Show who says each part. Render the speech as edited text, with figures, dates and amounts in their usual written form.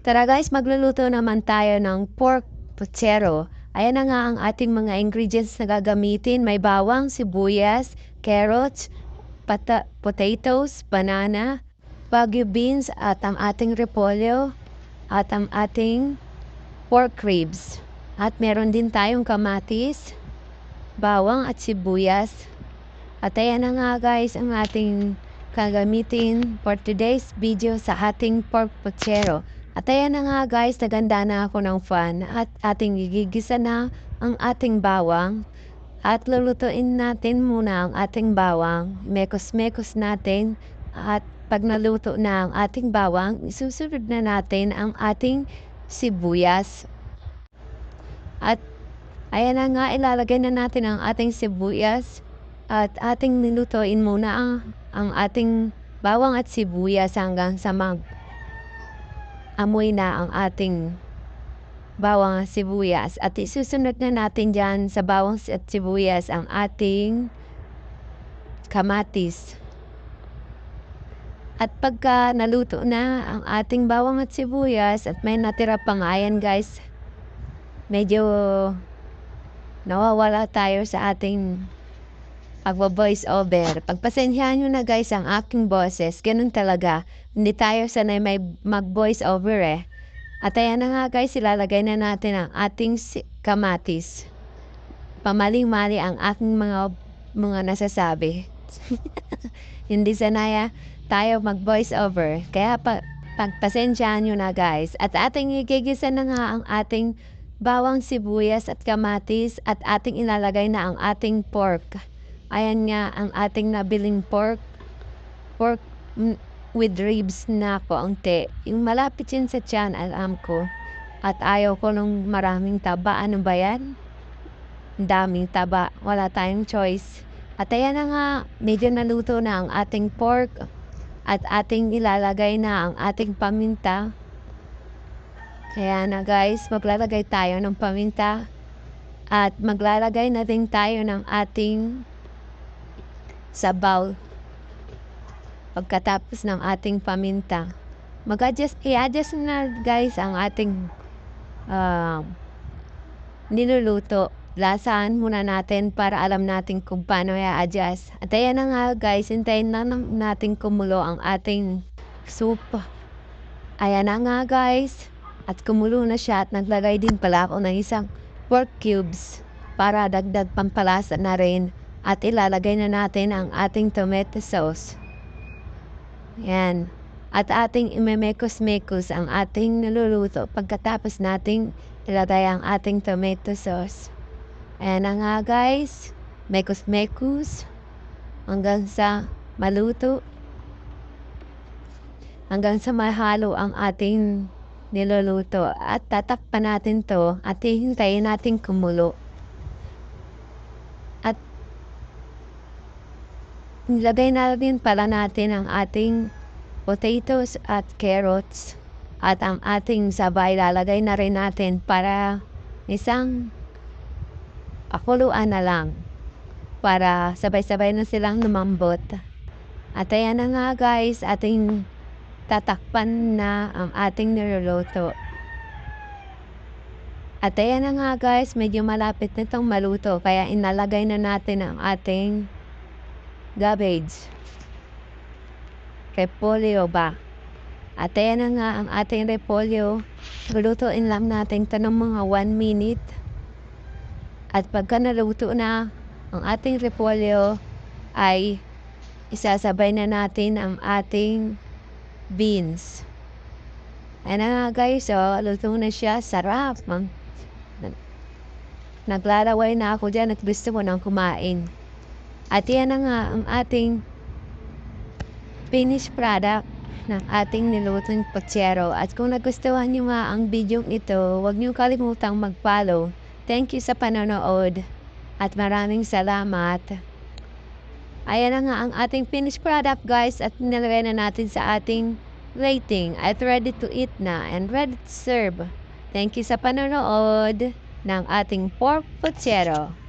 Speaker 1: Tara guys, magluluto naman tayo ng pork puchero. Ayan na nga ang ating mga ingredients na gagamitin. May bawang, sibuyas, carrots, potatoes, banana, bagu beans, at ang ating repolyo, at ang ating pork ribs. At meron din tayong kamatis, bawang at sibuyas. At ayan na nga guys ang ating gagamitin for today's video sa ating pork puchero. At ayan na nga guys, naganda na ako ng fan at ating gigigisa na ang ating bawang. At lulutuin natin muna ang ating bawang. Mekos-mekos natin at pag naluto na ang ating bawang, isusunod na natin ang ating sibuyas. At ayan na nga, ilalagay na natin ang ating sibuyas at ating nilutuin muna ang ating bawang at sibuyas hanggang sa amoy na ang ating bawang at sibuyas. At isusunod na natin dyan sa bawang at sibuyas ang ating kamatis. At pagka naluto na ang ating bawang at sibuyas at may natira pang ayan guys, medyo nawawala tayo sa ating pagbo-voice over. Pagpasensyahan nyo na guys ang aking boses, ganun talaga. Hindi tayo sanay may mag-voice over eh. At ayan na nga guys, ilalagay na natin ang ating kamatis. Pamaling-mali ang aking mga nasasabi. Hindi sanay tayo mag-voice over. Kaya pagpasensyahan nyo na guys. At ating igigisa na nga ang ating bawang, sibuyas at kamatis at ating ilalagay na ang ating pork. Ayan nga ang ating nabiling pork with ribs na konti. Yung malapit yun sa tiyan, alam ko. At ayaw ko nung maraming taba. Ano ba yan? Daming taba. Wala tayong choice. At ayan na nga, medyo naluto na ang ating pork. At ating ilalagay na ang ating paminta. Kaya na guys, maglalagay tayo ng paminta. At maglalagay na din tayo ng ating sabaw. Pagkatapos ng ating paminta, i-adjust na guys ang ating niluluto. Lasaan muna natin para alam natin kung paano i-adjust. At ayan na nga guys, hintayin na natin kumulo ang ating soup. Ayan na nga guys, at kumulo na siya at naglagay din pala ako ng isang pork cubes para dagdag pampalasa na rin. At ilalagay na natin ang ating tomato sauce. Yan. At ating imemekos-mekos ang ating niluluto pagkatapos nating ilagay ang ating tomato sauce. Ayan na nga guys. Mekos-mekos. Hanggang sa maluto. Hanggang sa mahalo ang ating niluluto. At tatakpan natin to at hihintayin natin kumulo. At nilagay na rin pala natin ang ating potatoes at carrots at ang ating sabay lalagay na rin natin para isang pakuluan na lang para sabay-sabay na silang lumambot. At ayan na nga guys, ating tatakpan na ang ating niluluto. At ayan na nga guys, medyo malapit na itong maluto kaya inalagay na natin ang ating cabbage, repolyo ba. At ayan na nga ang ating repolyo. Lutuin lang natin ito ng mga 1 minute. At pagka naluto na ang ating repolyo ay isasabay na natin ang ating beans. Ayan na nga guys, luto na siya. Sarap. Naglalaway na ako dyan at gusto mo nang kumain. At yan na nga ang ating finished product ng ating nilutong puchero. At kung nagustuhan nyo nga ang video ito, huwag nyo kalimutang mag-follow. Thank you sa panonood at maraming salamat. Ayan na nga ang ating finished product guys at nilagay na natin sa ating rating at ready to eat na and ready to serve. Thank you sa panonood ng ating pork puchero.